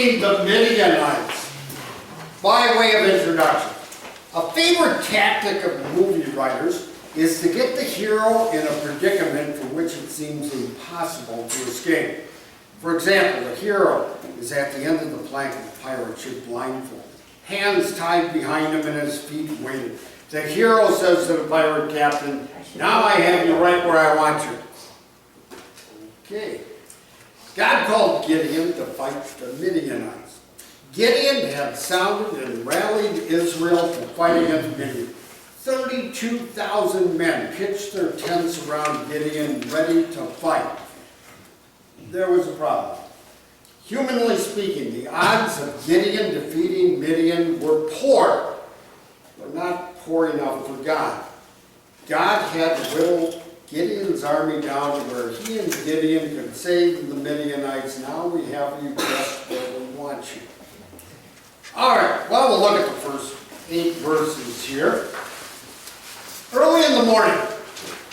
defeating the Midianites. By way of introduction, a favorite tactic of movie writers is to get the hero in a predicament from which it seems impossible to escape. For example, the hero is at the end of the plank of the pirate ship blindfolded, hands tied behind him and his feet weighted. The hero says to the pirate captain, "Now I have you right where I want you." Okay. God called Gideon to fight the Midianites. Gideon had sounded and rallied Israel to fight against Midian. 32,000 men pitched their tents around Gideon, ready to fight. There was a problem. Humanly speaking, the odds of Gideon defeating Midian were poor, but not poor enough for God. God had whittled Gideon's army down to where he and Gideon could save the Midianites. Now we have you just where we want you. All right, well, we'll look at the first 8 verses here. Early in the morning,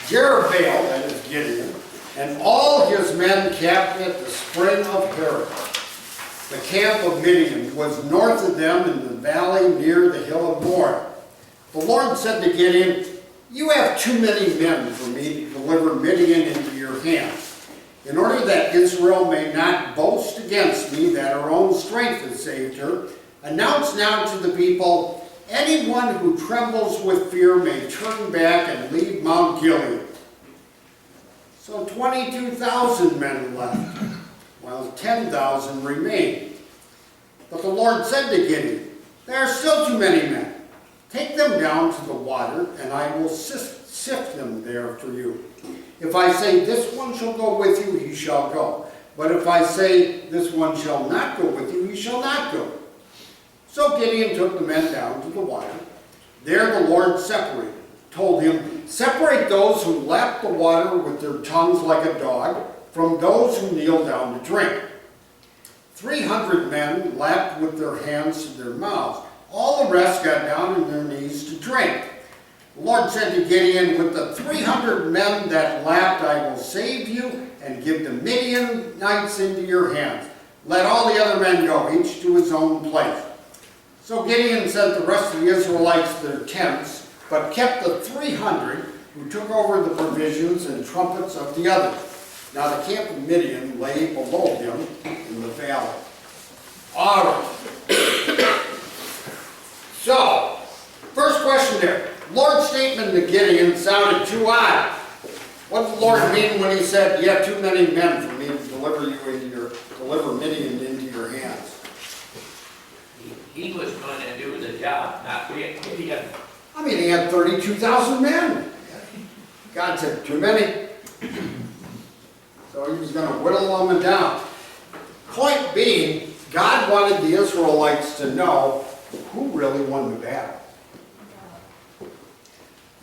Jerubbaal, that is Gideon, and all his men camped at the spring of Harod. The camp of Midian was north of them in the valley near the hill of Moreh. The Lord said to Gideon, "You have too many men for me to deliver Midian into your hands. In order that Israel may not boast against me that her own strength has saved her, announce now to the people, anyone who trembles with fear may turn back and leave Mount Gilead." So 22,000 men left, while 10,000 remained. But the Lord said to Gideon, "There are still too many men. Take them down to the water, and I will sift them there for you. If I say, 'This one shall go with you,' he shall go. But if I say, 'This one shall not go with you,' he shall not go." So Gideon took the men down to the water. There the Lord told him, "Separate those who lap the water with their tongues like a dog from those who kneel down to drink." 300 men lapped with their hands to their mouths. All the rest got down on their knees to drink. The Lord said to Gideon, "With the 300 men that lapped, I will save you and give the Midianites into your hands. Let all the other men go, each to his own place." So Gideon sent the rest of the Israelites to their tents, but kept the 300 who took over the provisions and trumpets of the others. Now the camp of Midian lay below him in the valley. All right. So, first question there. Lord's statement to Gideon sounded too odd. What did the Lord mean when he said, "You have too many men for me to deliver Midian into your hands"? He was going to do the job, not Gideon. I mean, he had 32,000 men. God said, "Too many." So he was going to whittle them down. Point being, God wanted the Israelites to know who really won the battle.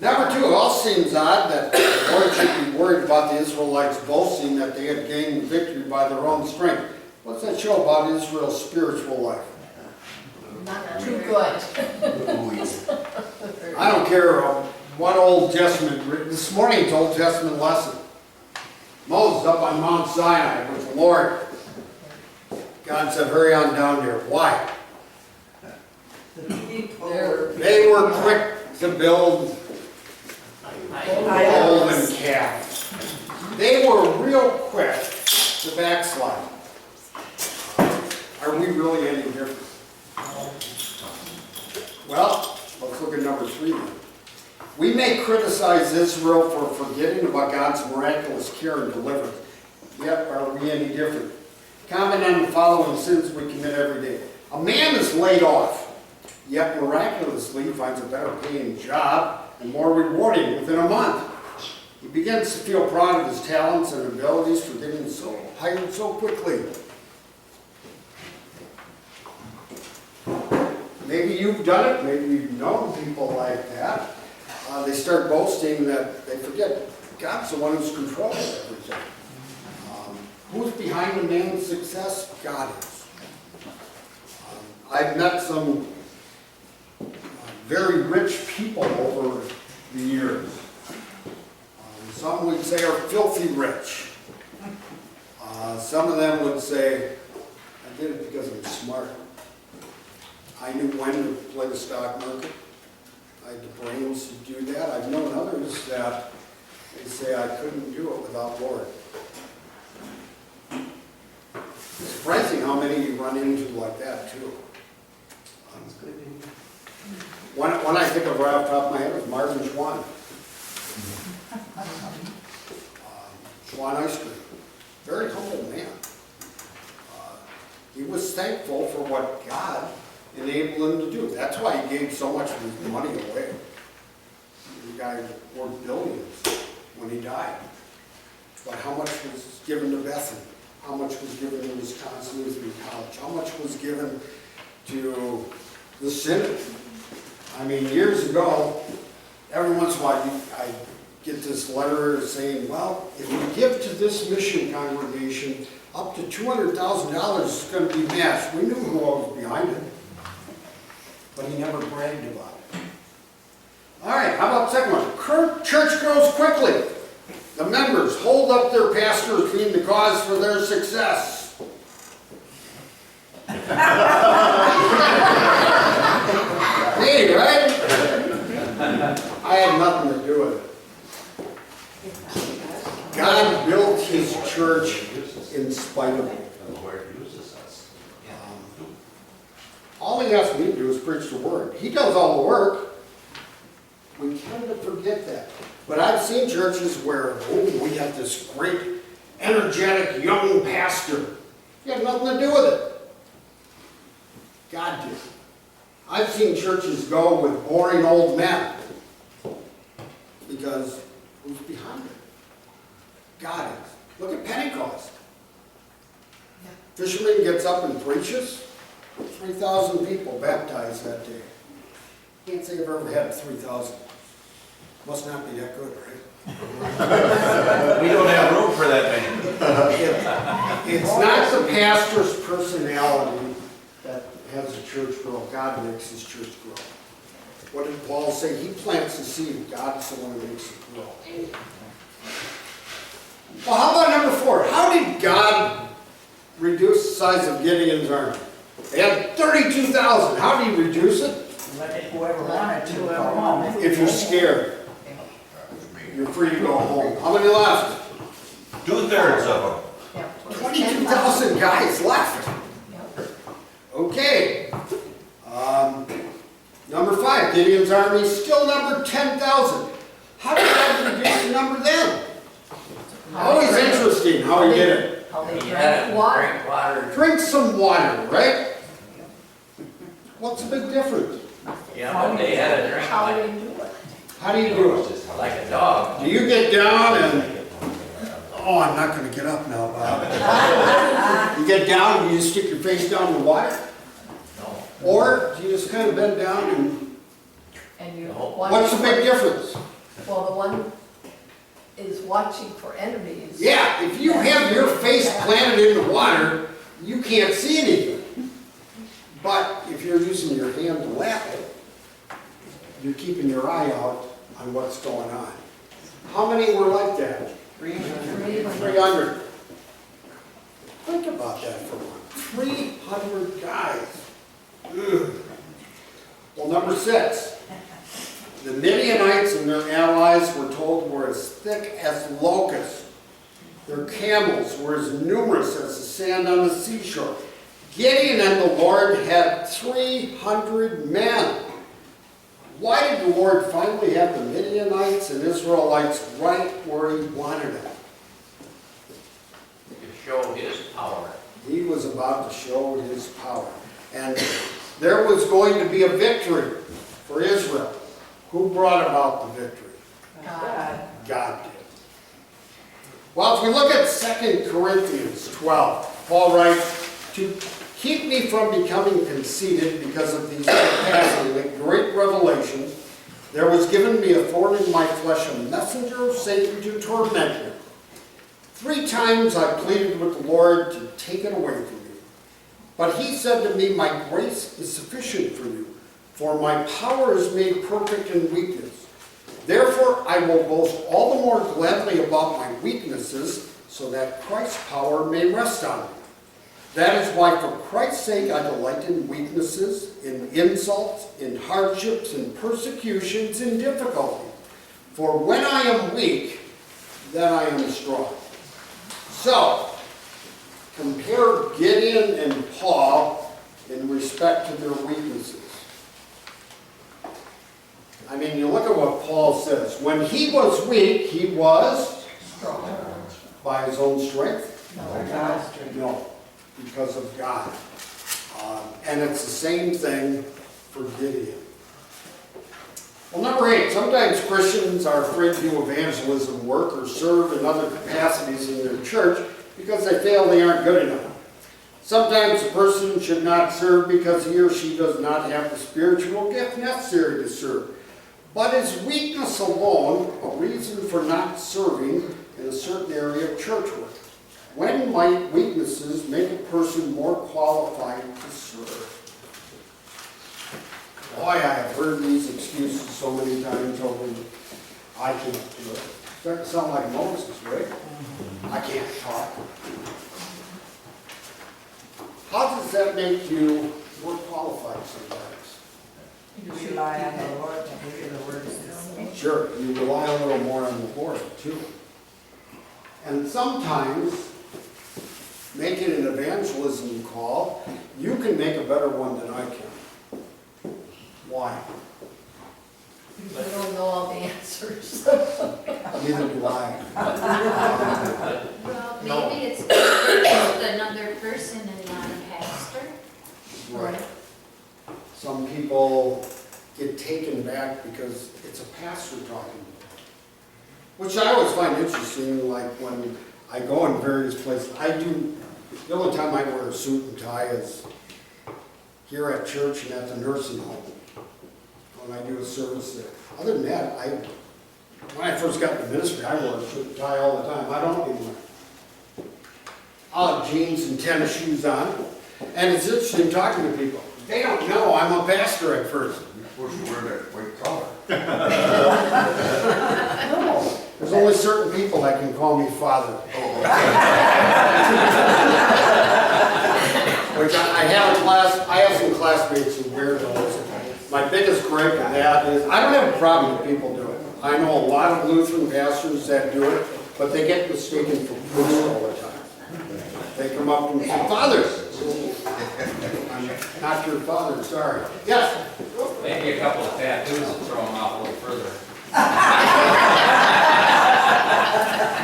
Number 2, it all seems odd that the Lord should be worried about the Israelites boasting that they had gained victory by their own strength. What's that show about Israel's spiritual life? Not too good. I don't care what Old Testament, this morning's Old Testament lesson. Moses up on Mount Sinai with the Lord. God said, "Hurry on down here." Why? They were quick to build golden calves. They were real quick to backslide. Are we really any different? Well, let's look at number 3 then. We may criticize Israel for forgetting about God's miraculous care and deliverance. Yet, are we any different? Comment on the following sins we commit every day. A man is laid off, yet miraculously finds a better paying job and more rewarding within a month. He begins to feel proud of his talents and abilities for getting hired so quickly. Maybe you've done it, maybe you've known people like that. They start boasting that they forget God's the one who's controlling everything. Who's behind a man's success? God is. I've met some very rich people over the years. Some would say are filthy rich. Some of them would say, did it because I'm smart. I knew when to play the stock market. I had the brains to do that. I've known others that they say I couldn't do it without Lord. It's surprising how many you run into like that too. One I think of right off the top of my head was Marvin Schwann. Schwann Ice Cream. Very humble man. He was thankful for what God enabled him to do. That's why he gave so much of his money away. The guy worth billions when he died. But how much was given to Bethany? How much was given to Wisconsin Lutheran College? How much was given to the Synod? I mean, years ago, every once in a while, I get this letter saying, well, if you give to this mission congregation, up to $200,000 is going to be matched. We knew who was behind it, but he never bragged about it. All right, how about the second one? Church grows quickly. The members hold up their pastors being the cause for their success. Hey, right? I had nothing to do with it. God built his church in spite of it. All he asks me to do is preach the word. He does all the work. We tend to forget that. But I've seen churches where, oh, we have this great, energetic, young pastor. He had nothing to do with it. God did. I've seen churches go with boring old men. Because who's behind it? God is. Look at Pentecost. Fisherman gets up and preaches. 3,000 people baptized that day. Can't say I've ever had 3,000. Must not be that good, right? We don't have room for that many. It's not the pastor's personality that has the church grow. God makes his church grow. What did Paul say? He plants the seed. God's the one who makes it grow. Well, how about number 4? How did God reduce the size of Gideon's army? They had 32,000. How do you reduce it? Let it whoever wanted to go home. If you're scared, you're free to go home. How many left? 2/3 of them. 22,000 guys left. Okay. Number 5, Gideon's army still numbered 10,000. How did God reduce the number then? Always interesting how he did it. How they He had drank water. drink water. Drink some water, right? What's the big difference? Yeah, but they had a drink How like, they do it. How do you do it? like a dog. Do you get down and, oh, I'm not going to get up now, Bob. You get down and you just stick your face down in the water? No. Or do you just kind of bend down and, And you. what's the big difference? Well, the one is watching for enemies. Yeah, if you have your face planted in the water, you can't see anything. But if you're using your hand to lap it, you're keeping your eye out on what's going on. How many were like that? 300. Think about that for one. 300 guys. Ugh. Well, number 6. The Midianites and their allies were told were as thick as locusts. Their camels were as numerous as the sand on the seashore. Gideon and the Lord had 300 men. Why did the Lord finally have the Midianites and Israelites right where he wanted them? To show his power. He was about to show his power. And there was going to be a victory for Israel. Who brought about the victory? God. God did. Well, if we look at 2 Corinthians 12, Paul writes, to keep me from becoming conceited because of these surpassing great revelations, there was given me a thorn in my flesh, a messenger of Satan to torment me. 3 times I pleaded with the Lord to take it away from me. But he said to me, my grace is sufficient for you, for my power is made perfect in weakness. Therefore I will boast all the more gladly about my weaknesses, so that Christ's power may rest on me. That is why for Christ's sake I delight in weaknesses, in insults, in hardships, in persecutions, in difficulty. For when I am weak, then I am strong. So, compare Gideon and Paul in respect to their weaknesses. I mean, you look at what Paul says. When he was weak, he was by his own strength? No, because of God. And it's the same thing for Gideon. Well, number 8, sometimes Christians are afraid to do evangelism work or serve in other capacities in their church because they feel they aren't good enough. Sometimes a person should not serve because he or she does not have the spiritual gift necessary to serve. But is weakness alone a reason for not serving in a certain area of church work? When might weaknesses make a person more qualified to serve? Boy, I have heard these excuses so many times over. I can't do it. Starting to sound like Moses, right? I can't talk. How does that make you more qualified sometimes? You rely on the Lord and hear the word of Sure, you rely a little more on the Lord, too. And sometimes, making an evangelism call, you can make a better one than I can. Why? I don't know all the answers. Neither do I. Well, maybe it's with another person and not a pastor. Right. Some people get taken back because it's a pastor talking to them. Which I always find interesting, like when I go in various places. The only time I wear a suit and tie is here at church and at the nursing home, when I do a service there. Other than that, when I first got into ministry, I wore a suit and tie all the time. I don't anymore. I'll have jeans and tennis shoes on. And it's interesting talking to people. They don't know I'm a pastor at first. You're supposed to wear that white collar. No. There's only certain people that can call me father. Which I have some classmates who wear those. My biggest gripe with that is, I don't have a problem with people doing it. I know a lot of Lutheran pastors that do it, but they get mistaken for priests all the time. They come up and say, Father! I'm not your father, sorry. Yes? Maybe a couple of tattoos to throw them out a little further.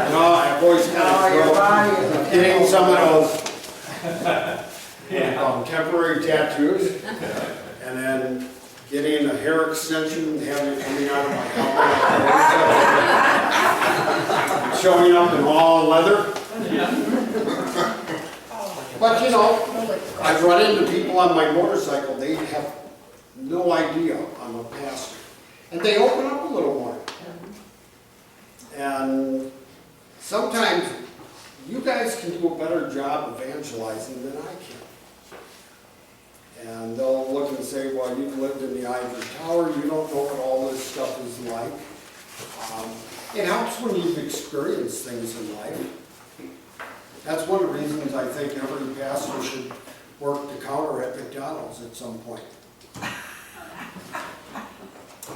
No, I've always kind of getting some of those temporary tattoos, and then getting a hair extension, having it coming out of my helmet, showing up in all leather. But you know, I've run into people on my motorcycle, they have no idea I'm a pastor. And they open up a little more. And sometimes you guys can do a better job evangelizing than I can. And they'll look and say, well, you've lived in the ivory tower, you don't know what all this stuff is like. It helps when you've experienced things in life. That's one of the reasons I think every pastor should work the counter at McDonald's at some point.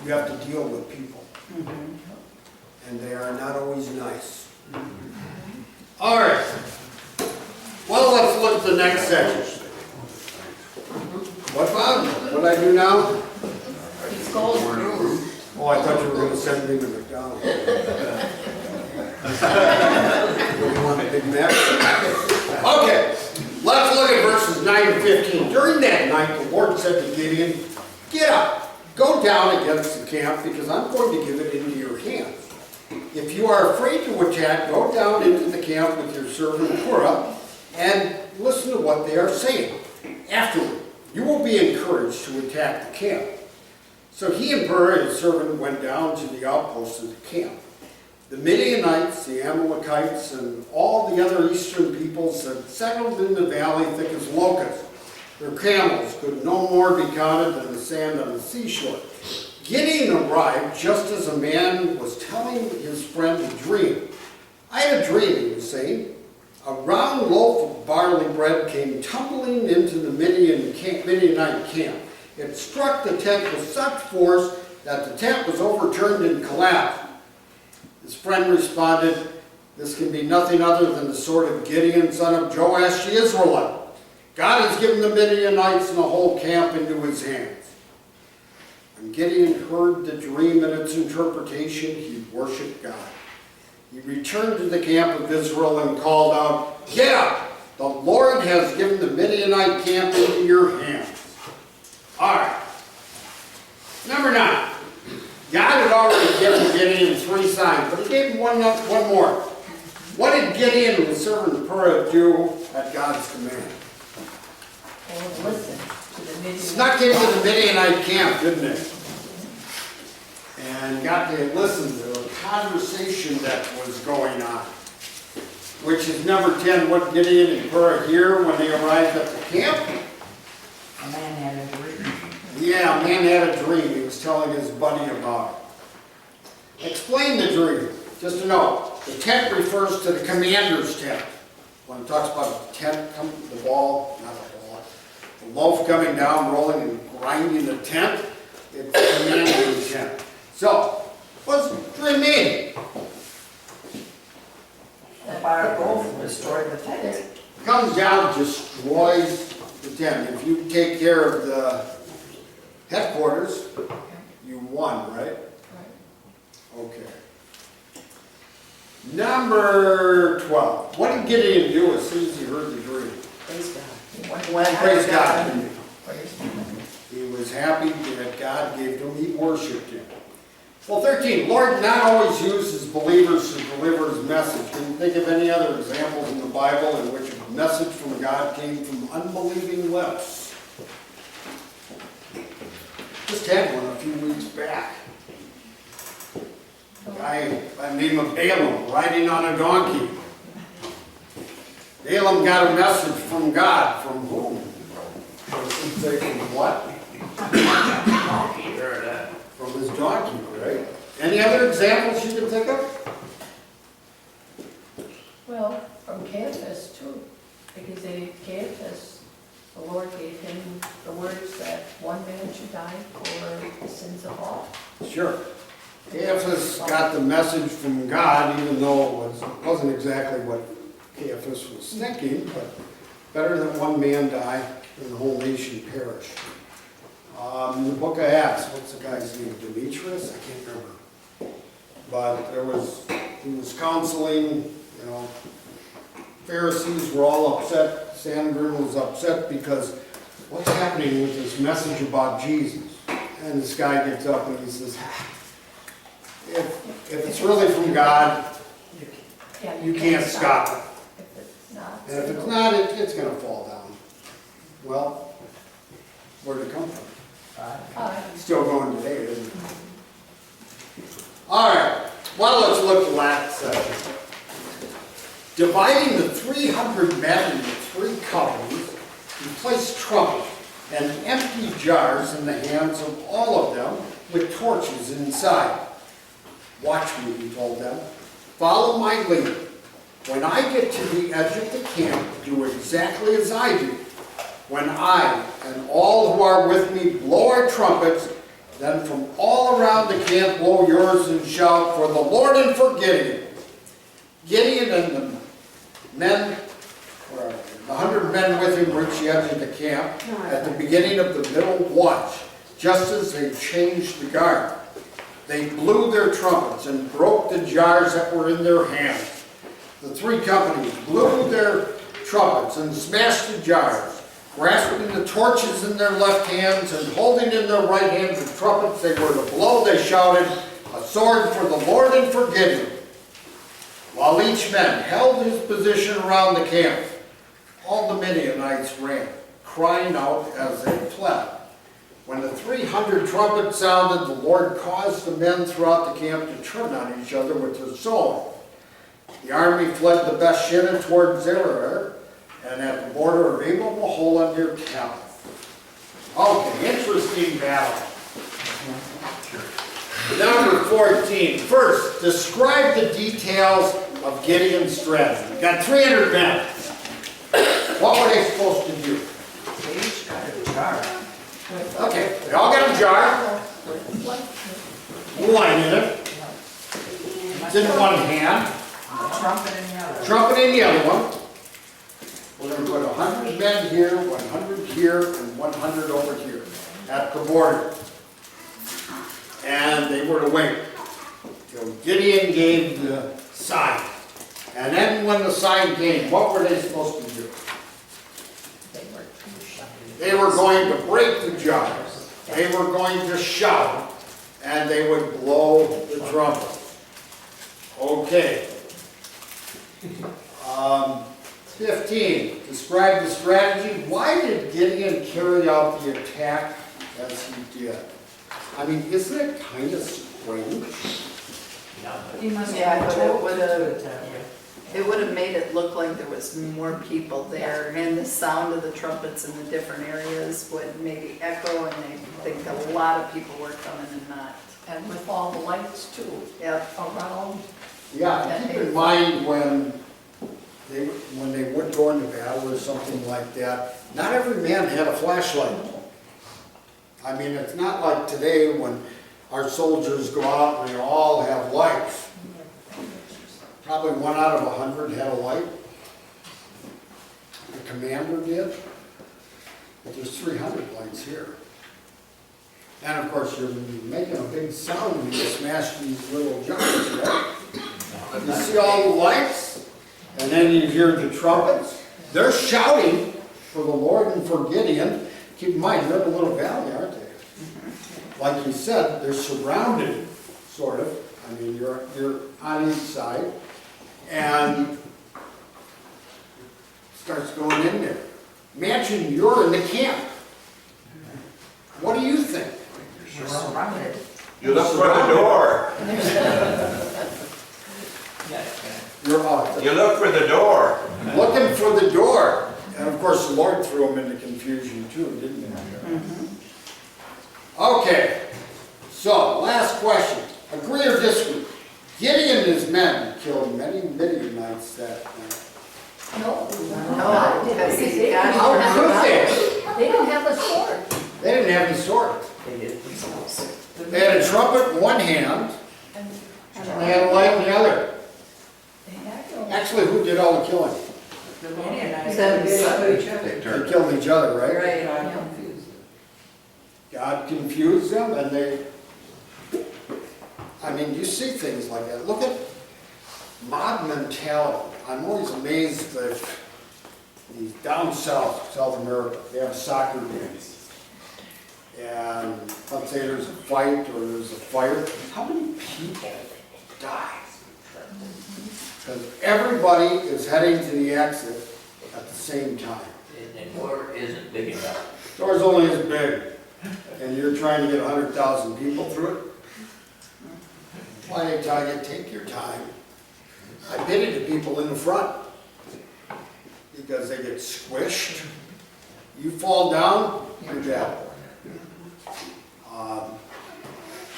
You have to deal with people. And they are not always nice. All right. Well, let's look at the next section. What, Bob? What did I do now? He's golden. Oh, I thought you were going to send me to McDonald's. You want a Big Mac? Okay, let's look at verses 9 and 15. During that night, the Lord said to Gideon, get up, go down against the camp, because I'm going to give it into your hands. If you are afraid to attack, go down into the camp with your servant Purah, and listen to what they are saying. Afterward, you will be encouraged to attack the camp. So he and Purah, his servant, went down to the outposts of the camp. The Midianites, the Amalekites, and all the other eastern peoples had settled in the valley thick as locusts. Their camels could no more be counted than the sand on the seashore. Gideon arrived just as a man was telling his friend a dream. I had a dream, he was saying. A round loaf of barley bread came tumbling into the Midianite camp. It struck the tent with such force that the tent was overturned and collapsed. His friend responded, "This can be nothing other than the sword of Gideon, son of Joash the Israelite. God has given the Midianites and the whole camp into his hands." When Gideon heard the dream and its interpretation, he worshiped God. He returned to the camp of Israel and called out, "Yeah, the Lord has given the Midianite camp into your hands." All right. Number 9. God had already given Gideon 3 signs, but he gave him one more. What did Gideon and his servant Purah do at God's command? Or listen to the Midianite. Snuck into the Midianite camp, didn't they? And got to listen to a conversation that was going on. Which is number 10, what Gideon and Purah hear when they arrived at the camp? A man had a dream. Yeah, a man had a dream. He was telling his buddy about it. Explain the dream. Just to know, the tent refers to the commander's tent. When it talks about the tent, the ball, not the ball, the loaf coming down, rolling and grinding the tent, it's the commander's tent. So, what's the dream mean? The fire goes and destroyed the tent. Comes down, destroys the tent. If you take care of the headquarters, you won, right? Okay. Number 12. What did Gideon do as soon as he heard the dream? Praise God. He went to Praise God. Praise God. He was happy that God gave him, he worshiped him. Well, 13, Lord not always uses believers to deliver his message. Can you think of any other examples in the Bible in which a message from God came from unbelieving lips? Just had one a few weeks back. A guy by the name of Balaam riding on a donkey. Balaam got a message from God. From whom? Does it say from what? Donkey, heard that. From his donkey, right? Any other examples you can think of? Well, from Caiaphas too, because Caiaphas, the Lord gave him the words that one man should die for the sins of all. Sure. Caiaphas got the message from God, even though it wasn't exactly what Caiaphas was thinking, but better that one man die and the whole nation perish. In the book of Acts, what's the guy's name? Demetrius? I can't remember. But he was counseling, Pharisees were all upset. Sanhedrin was upset because what's happening with this message about Jesus? And this guy gets up and he says, if it's really from God, Yeah, you can't stop it. If it's not. And if it's not, it's going to fall down. Well, where'd it come from? Still going today, isn't it? All right. Well, let's look at last session. Dividing the 300 men into 3 companies, he placed trumpets and empty jars in the hands of all of them with torches inside. "Watch me," he told them. "Follow my lead. When I get to the edge of the camp, do exactly as I do. When I and all who are with me blow our trumpets, then from all around the camp blow yours and shout for the Lord and for Gideon." Gideon and the men, or the 100 men with him, reached the edge of the camp at the beginning of the middle watch, just as they changed the guard. They blew their trumpets and broke the jars that were in their hands. The 3 companies blew their trumpets and smashed the jars. Grasping the torches in their left hands and holding in their right hands the trumpets they were to blow, they shouted, "A sword for the Lord and for Gideon." While each man held his position around the camp, all the Midianites ran, crying out as they fled. When the 300 trumpets sounded, the Lord caused the men throughout the camp to turn on each other with their swords. The army fled to Beth-Shittah toward Zerer, and at the border of Abel Mahola near Tel. Okay, interesting battle. Number 14. First, describe the details of Gideon's strategy. Got 300 men. What were they supposed to do? They each got a jar. Okay, they all got a jar, wine in it. It's in one hand, Trumpet in the other. trumpet in the other one. We're gonna put 100 men here, 100 here, and 100 over here at the border. And they were to wait till Gideon gave the sign. And then when the sign came, what were they supposed to do? They were going to break the jars. They were going to shout, and they would blow the trumpet. Okay. 15, describe the strategy. Why did Gideon carry out the attack as he did? I mean, isn't it kind of strange? He must Yeah, have but told it would've- to it, It would have made it look like there was more people there, and the sound of the trumpets in the different areas would maybe echo, and they think a lot of people were coming and not. And with all the lights too, Yep. around. Yeah, keep in mind when they would go into battle or something like that, not every man had a flashlight. I mean, it's not like today when our soldiers go out and they all have lights. Probably 1 out of 100 had a light. The commander did. But there's 300 lights here. And of course, you're making a big sound when you smash these little jars, right? You see all the lights, and then you hear the trumpets. They're shouting for the Lord and for Gideon. Keep in mind, they're in a little valley, aren't they? Like you said, they're surrounded, sort of. I mean, you're on each side. And starts going in there. Imagine you're in the camp. What do you think? You're surrounded. You look for the door. You're out. You look for the door. Looking for the door. And of course, the Lord threw them into confusion too, didn't he? Okay, so last question. Agree or disagree? Gideon and his men killed many Midianites that night. No. No, because they got. How could they? They didn't have a sword. They didn't have any swords. They did themselves. They had a trumpet in one hand, And and they had a light in the other. they had no. Actually, who did all the killing? The Midianites Them. They killed each other, right? Right. got confused. God confused them, and they, I mean, you see things like that. Look at mob mentality. I'm always amazed that these down south, South America, they have soccer games. And let's say there's a fight or there's a fire. How many people die? Because everybody is heading to the exit at the same time. And the door isn't big enough. Door's only as big, and you're trying to get 100,000 people through it? Why did I tell you, take your time? I pity the people in the front, because they get squished. You fall down, you're dead.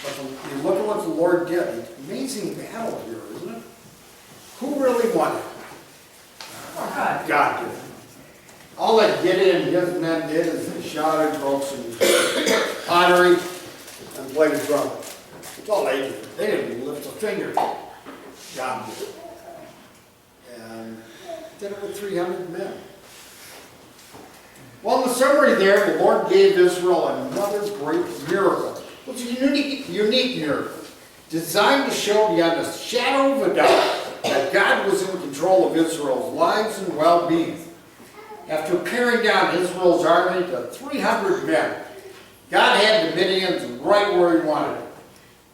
But you look at what the Lord did. It's an amazing battle here, isn't it? Who really won it? God. God did. All that Gideon and his men did is they shouted, broke some pottery, and played the trumpet. That's all they did. They didn't even lift a finger. God did it. And did it with 300 men. Well, in the summary there, the Lord gave Israel another great miracle. It was a unique miracle, designed to show beyond a shadow of a doubt that God was in control of Israel's lives and well-being. After paring down Israel's army to 300 men, God had the Midians right where he wanted them.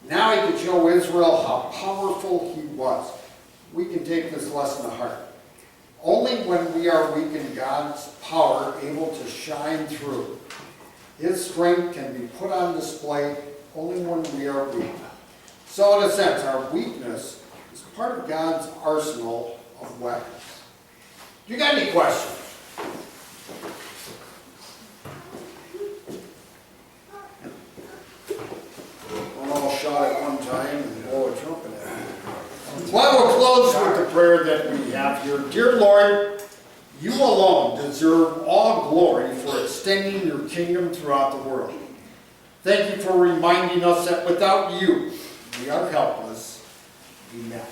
Now he could show Israel how powerful he was. We can take this lesson to heart. Only when we are weak in God's power, able to shine through. His strength can be put on display only when we are weak. So in a sense, our weakness is part of God's arsenal of weapons. You got any questions? Don't all shout at one time and blow a trumpet at it. Well, we'll close with the prayer that we have here. Dear Lord, you alone deserve all glory for extending your kingdom throughout the world. Thank you for reminding us that without you, we are helpless. Amen.